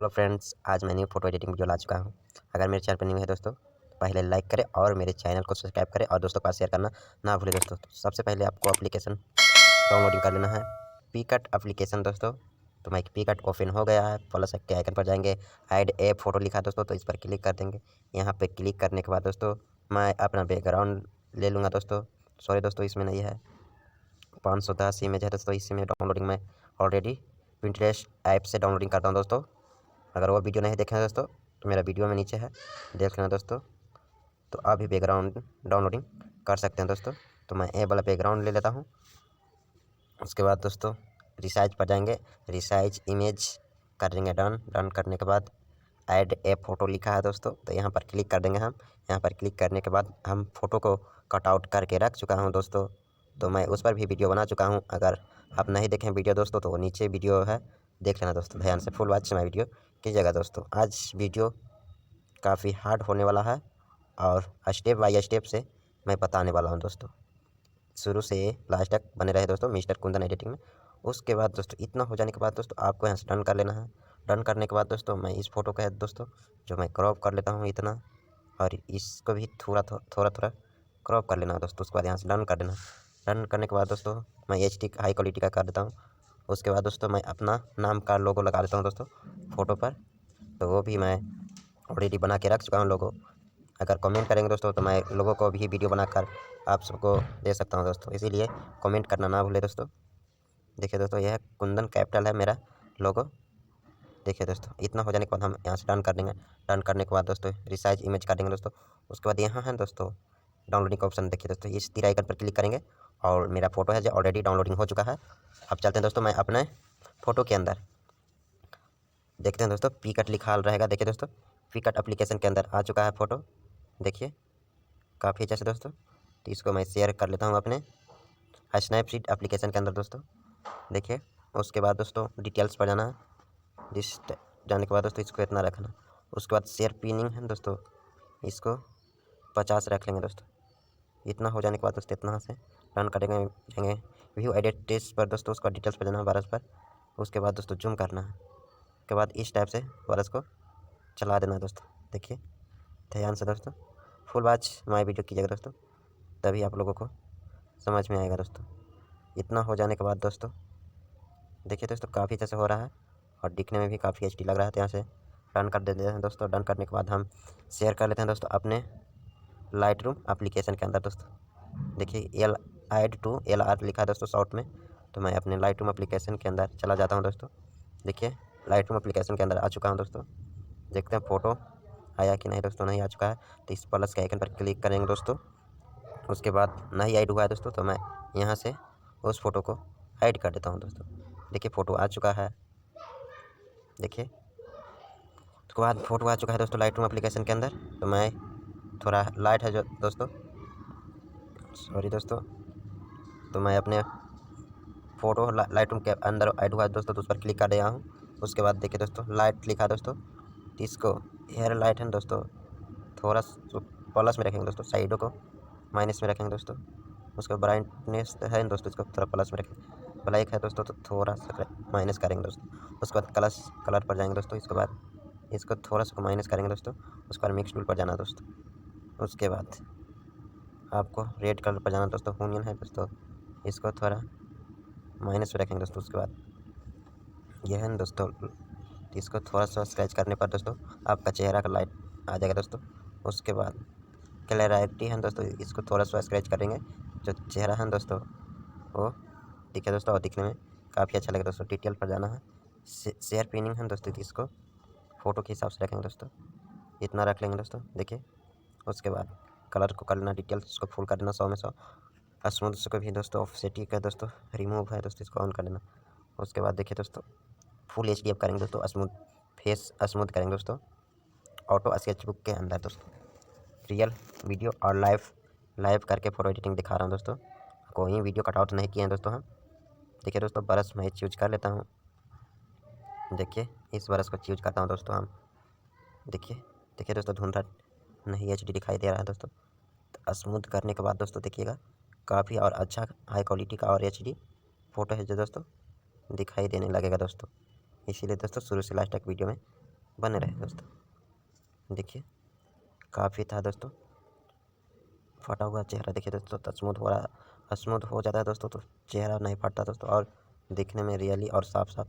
Hello friends, आज मैं new photo editing video ला चुका हूँ। अगर मेरे चैनल पर न्यू है दोस्तों तो पहले लाइक करें और मेरे चैनल को सब्सक्राइब करें और दोस्तों के पास शेयर करना ना भूलें दोस्तों। तो सबसे पहले आपको एप्लीकेशन डाउनलोडिंग कर लेना है, पीकट एप्लीकेशन दोस्तों। तो मैं पीकट ओपन हो गया है, प्लस के आइकन पर जाएंगे, ऐड ए फोटो लिखा है दोस्तों, तो इस पर क्लिक कर देंगे। यहाँ पर क्लिक करने के बाद दोस्तों मैं अपना बैकग्राउंड ले लूँगा दोस्तों। सॉरी दोस्तों, इसमें नहीं है, 510 इमेज है दोस्तों। इसी में डाउनलोडिंग मैं ऑलरेडी पिंटरेस्ट ऐप से डाउनलोडिंग करता हूँ दोस्तों। अगर वो वीडियो नहीं देखे हैं दोस्तों तो मेरा वीडियो में नीचे है, देख लेना दोस्तों। तो अभी बैकग्राउंड डाउनलोडिंग कर सकते हैं दोस्तों। तो मैं ए वाला बैकग्राउंड ले लेता हूँ। उसके बाद दोस्तों रिसाइज पर जाएंगे, रिसाइज इमेज कर देंगे डन करने के बाद ऐड ए फ़ोटो लिखा है दोस्तों, तो यहाँ पर क्लिक कर देंगे हम। यहाँ पर क्लिक करने के बाद हम फ़ोटो को कट आउट करके रख चुका हूँ दोस्तों। तो मैं उस पर भी वीडियो बना चुका हूँ। अगर आप नहीं देखें वीडियो दोस्तों तो नीचे वीडियो है, देख लेना दोस्तों ध्यान से, फुल वॉच माई वीडियो कीजिएगा दोस्तों। आज वीडियो काफ़ी हार्ड होने वाला है और स्टेप बाय स्टेप से मैं बताने वाला हूँ दोस्तों। शुरू से लास्ट तक बने रहे दोस्तों मिस्टर कुंदन एडिटिंग में। उसके बाद दोस्तों इतना हो जाने के बाद दोस्तों आपको यहाँ से डन कर लेना है। डन करने के बाद दोस्तों मैं इस फ़ोटो का है दोस्तों जो मैं क्रॉप कर लेता हूँ इतना, और इसको भी थोड़ा थोड़ा क्रॉप कर लेना है दोस्तों। उसके बाद यहाँ से डन कर देना। डन करने के बाद दोस्तों मैं HD हाई क्वालिटी का कर देता हूँ। उसके बाद दोस्तों मैं अपना नाम का लोगो लगा देता हूँ दोस्तों फ़ोटो पर। तो वो भी मैं ऑलरेडी बना के रख चुका हूँ लोगो। अगर कमेंट करेंगे दोस्तों तो मैं लोगों को भी वीडियो बनाकर आप सबको दे सकता हूं दोस्तों, इसीलिए कमेंट करना ना भूलें दोस्तों। देखिए दोस्तों यह कुंदन कैपिटल है मेरा लोगो। देखिए दोस्तों इतना हो जाने के बाद हम यहाँ से डन कर देंगे। डन करने के बाद दोस्तों रिसाइज इमेज कर देंगे दोस्तों। उसके बाद यहाँ है दोस्तों डाउनलोडिंग का ऑप्शन, देखिए दोस्तों इस तीर आइकन पर क्लिक करेंगे और मेरा फ़ोटो है जो ऑलरेडी डाउनलोडिंग हो चुका है। अब चलते हैं दोस्तों मैं अपने फ़ोटो के अंदर, देखते हैं दोस्तों पीकट लिखा रहेगा। देखिए दोस्तों पीकट एप्लीकेशन के अंदर आ चुका है फ़ोटो, देखिए काफ़ी अच्छा से दोस्तों। तो इसको मैं शेयर कर लेता हूँ अपने स्नैपसीड एप्लीकेशन के अंदर दोस्तों, देखिए। उसके बाद दोस्तों डिटेल्स पर जाना है, जाने के बाद दोस्तों इसको इतना रखना। उसके बाद शेयर पिनिंग है दोस्तों, इसको 50 रख लेंगे दोस्तों। इतना हो जाने के बाद दोस्तों इतना से रन करेंगे, जाएंगे व्यू एडिट टेस्ट पर दोस्तों, उसका डिटेल्स पर जाना है बरस पर। उसके बाद दोस्तों जूम करना है, उसके बाद इस टाइप से बरस को चला देना है दोस्तों। देखिए ध्यान से दोस्तों फुल वॉच माई वीडियो कीजिएगा दोस्तों, तभी आप लोगों को समझ में आएगा दोस्तों। इतना हो जाने के बाद दोस्तों देखिए दोस्तों काफ़ी अच्छे से हो रहा है और दिखने में भी काफ़ी HD लग रहा है। तो यहाँ से डन कर देते हैं दोस्तों। डन करने के बाद हम शेयर कर लेते हैं दोस्तों अपने लाइट रूम एप्लीकेशन के अंदर दोस्तों। देखिए LR लिखा है दोस्तों शॉर्ट में। तो मैं अपने लाइट रूम एप्लीकेशन के अंदर चला जाता हूँ दोस्तों। देखिए लाइट रूम एप्लीकेशन के अंदर आ चुका हूँ दोस्तों। देखते हैं फ़ोटो आया कि नहीं दोस्तों। नहीं आ चुका है, तो इस प्लस के आइकन पर क्लिक करेंगे दोस्तों। उसके बाद नहीं ऐड हुआ है दोस्तों, तो मैं यहाँ से उस फ़ोटो को ऐड कर देता हूँ दोस्तों। देखिए फ़ोटो आ चुका है, देखिए उसके बाद फ़ोटो आ चुका है दोस्तों लाइट रूम एप्लीकेशन के अंदर। तो मैं थोड़ा लाइट है जो दोस्तों, सॉरी दोस्तों। तो मैं अपने फ़ोटो लाइट रूम के अंदर ऐड हुआ है दोस्तों, तो उस पर क्लिक कर दिया हूँ। उसके बाद देखिए दोस्तों लाइट लिखा है दोस्तों, तो इसको हेयर लाइट है दोस्तों, थोड़ा प्लस में रखेंगे दोस्तों, साइडों को माइनस में रखेंगे दोस्तों। उसका ब्राइटनेस है दोस्तों, इसको थोड़ा प्लस में रखेंगे। ब्लैक है दोस्तों तो थोड़ा सा माइनस करेंगे दोस्तों। उसके बाद कलर पर जाएंगे दोस्तों। इसके बाद इसको थोड़ा सा माइनस करेंगे दोस्तों। उसके बाद मिक्स टूल पर जाना दोस्तों। उसके बाद आपको रेड कलर पर जाना दोस्तों, ओनियन है दोस्तों, इसको थोड़ा माइनस में रखेंगे दोस्तों। उसके बाद यह है दोस्तों, इसको थोड़ा सा स्क्रैच करने पर दोस्तों आपका चेहरा का लाइट आ जाएगा दोस्तों। उसके बाद क्लैरिटी है दोस्तों, इसको थोड़ा सा स्क्रैच करेंगे, जो चेहरा है दोस्तों वो दिखे दोस्तों और दिखने में काफ़ी अच्छा लगेगा दोस्तों। डिटेल पर जाना है, शेयर पिनिंग है दोस्तों, इसको फ़ोटो के हिसाब से रखेंगे दोस्तों, इतना रख लेंगे दोस्तों। देखिए उसके बाद कलर को कर लेना, डिटेल्स इसको फुल कर देना 100 में 100। स्मूथ को भी दोस्तों ऑफसेटिक है दोस्तों, रिमूव है दोस्तों, इसको ऑन कर लेना। उसके बाद देखिए दोस्तों फुल HD अब करेंगे दोस्तों, स्मूथ फेस स्मूथ करेंगे दोस्तों ऑटो स्केचबुक के अंदर दोस्तों। रियल वीडियो और लाइव करके फ़ोटो एडिटिंग दिखा रहा हूँ दोस्तों, कोई वीडियो कटआउट नहीं किए हैं दोस्तों हम। देखिए दोस्तों ब्रश मैं चूज कर लेता हूँ, देखिए इस ब्रश को चूज करता हूँ दोस्तों हम। देखिए दोस्तों धुंधला नहीं HD दिखाई दे रहा है दोस्तों। तो स्मूथ करने के बाद दोस्तों देखिएगा काफ़ी और अच्छा हाई क्वालिटी का और HD फ़ोटो है जो दोस्तों दिखाई देने लगेगा दोस्तों। इसीलिए दोस्तों शुरू से लास्ट तक वीडियो में बने रहे दोस्तों। देखिए काफ़ी था दोस्तों, फटा हुआ चेहरा देखिए दोस्तों, तो स्मूथ हो जाता है दोस्तों, तो चेहरा नहीं फटता दोस्तों, और दिखने में रियली और साफ साफ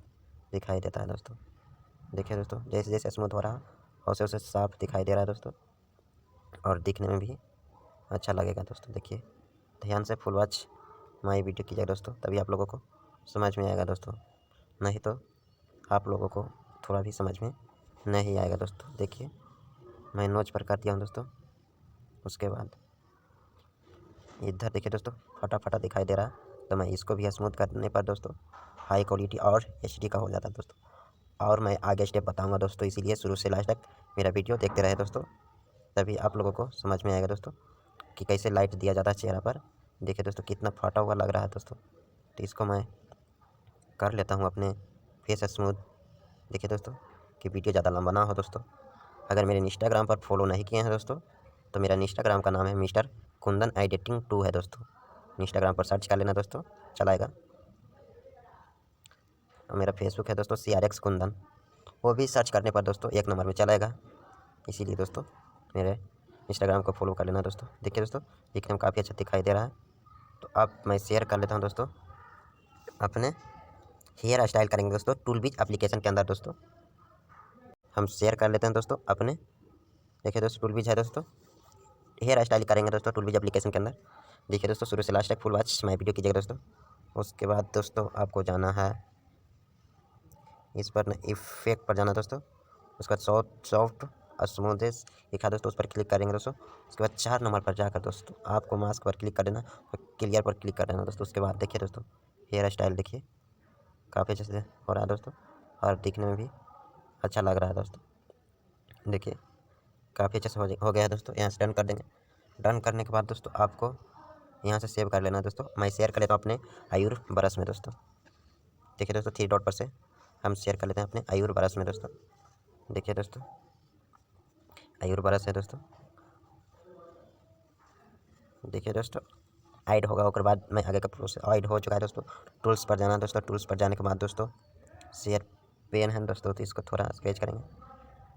दिखाई देता है दोस्तों। देखिए दोस्तों, जैसे जैसे स्मूथ हो रहा है वैसे वैसे साफ दिखाई दे रहा है दोस्तों, और दिखने में भी अच्छा लगेगा दोस्तों। देखिए ध्यान से फुल वॉच माई वीडियो कीजिएगा दोस्तों, तभी आप लोगों को समझ में आएगा दोस्तों, नहीं तो आप लोगों को थोड़ा भी समझ में नहीं आएगा दोस्तों। देखिए मैं नोच पर कर दिया हूँ दोस्तों, उसके बाद इधर देखिए दोस्तों फटा फटा दिखाई दे रहा है, तो मैं इसको भी स्मूथ करने पर दोस्तों हाई क्वालिटी और HD का हो जाता है दोस्तों। और मैं आगे स्टेप बताऊंगा दोस्तों, इसीलिए शुरू से लास्ट तक मेरा वीडियो देखते रहे दोस्तों, तभी आप लोगों को समझ में आएगा दोस्तों कि कैसे लाइट दिया जाता है चेहरा पर। देखिए दोस्तों कितना फटा हुआ लग रहा है दोस्तों, तो इसको मैं कर लेता हूँ अपने फेस स्मूथ। देखिए दोस्तों कि वीडियो ज़्यादा लंबा ना हो दोस्तों। अगर मेरे इंस्टाग्राम पर फॉलो नहीं किए हैं दोस्तों, तो मेरा इंस्टाग्राम का नाम है मिस्टर कुंदन एडिटिंग 2 है दोस्तों। इंस्टाग्राम पर सर्च कर लेना दोस्तों, चलाएगा। और मेरा फेसबुक है दोस्तों CRX कुंदन, वो भी सर्च करने पर दोस्तों 1 नंबर में चलाएगा। इसीलिए दोस्तों मेरे इंस्टाग्राम को फॉलो कर लेना दोस्तों। देखिए दोस्तों दिखने में काफ़ी अच्छा दिखाई दे रहा है, तो अब मैं शेयर कर लेता हूँ दोस्तों अपने हेयर स्टाइल करेंगे दोस्तों टूलबिज एप्लीकेशन के अंदर दोस्तों। हम शेयर कर लेते हैं दोस्तों अपने, देखिए दोस्तों टूलबिज है दोस्तों, हेयर स्टाइल करेंगे दोस्तों टूलबिज एप्लीकेशन के अंदर। देखिए दोस्तों शुरू से लास्ट तक फुल वॉच माई वीडियो कीजिएगा दोस्तों। उसके बाद दोस्तों आपको जाना है इस पर इफेक्ट पर जाना दोस्तों, उसके बाद सॉफ्ट और स्मूथेस्ट लिखा दोस्तों, उस पर क्लिक करेंगे दोस्तों। उसके बाद 4 नंबर पर जाकर दोस्तों आपको मास्क पर क्लिक कर देना और क्लियर पर क्लिक कर देना दोस्तों। उसके बाद देखिए दोस्तों हेयर स्टाइल देखिए काफ़ी अच्छे से हो रहा है दोस्तों, और दिखने में भी अच्छा लग रहा है दोस्तों। देखिए काफ़ी अच्छे से हो गया है दोस्तों। यहाँ से डन कर देंगे। डन करने के बाद दोस्तों आपको यहाँ से सेव कर लेना है दोस्तों। मैं शेयर कर लेता हूँ अपने आयुर ब्रश में दोस्तों। देखिए दोस्तों 3 डॉट पर से हम शेयर कर लेते हैं अपने आयुर ब्रश में दोस्तों। देखिए दोस्तों आयुर ब्रश है दोस्तों। देखिए दोस्तों ऐड होगा, उसके बाद मैं आगे का प्रोसेस ऐड हो चुका है दोस्तों। टूल्स पर जाना दोस्तों, टूल्स पर जाने के बाद दोस्तों शेयर पेन है दोस्तों, तो इसको थोड़ा स्केच करेंगे।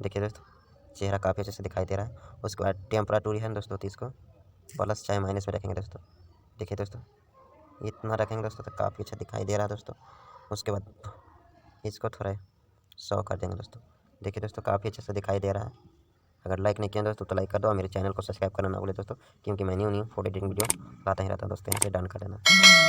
देखिए दोस्तों चेहरा काफ़ी अच्छे से दिखाई दे रहा है। उसके बाद टेम्परेचर है दोस्तों, तो इसको प्लस चाहे माइनस में रखेंगे दोस्तों। देखिए दोस्तों इतना रखेंगे दोस्तों तो काफ़ी अच्छा दिखाई दे रहा है दोस्तों। उसके बाद इसको थोड़ा 100 कर देंगे दोस्तों। देखिए दोस्तों काफ़ी अच्छे से दिखाई दे रहा है। अगर लाइक नहीं किया दोस्तों तो लाइक कर दो, और मेरे चैनल को सब्सक्राइब करना ना भूले दोस्तों, क्योंकि मैं न्यू फोटो एडिटिंग वीडियो लाता ही रहता हूँ दोस्तों। यहाँ से डन कर देना।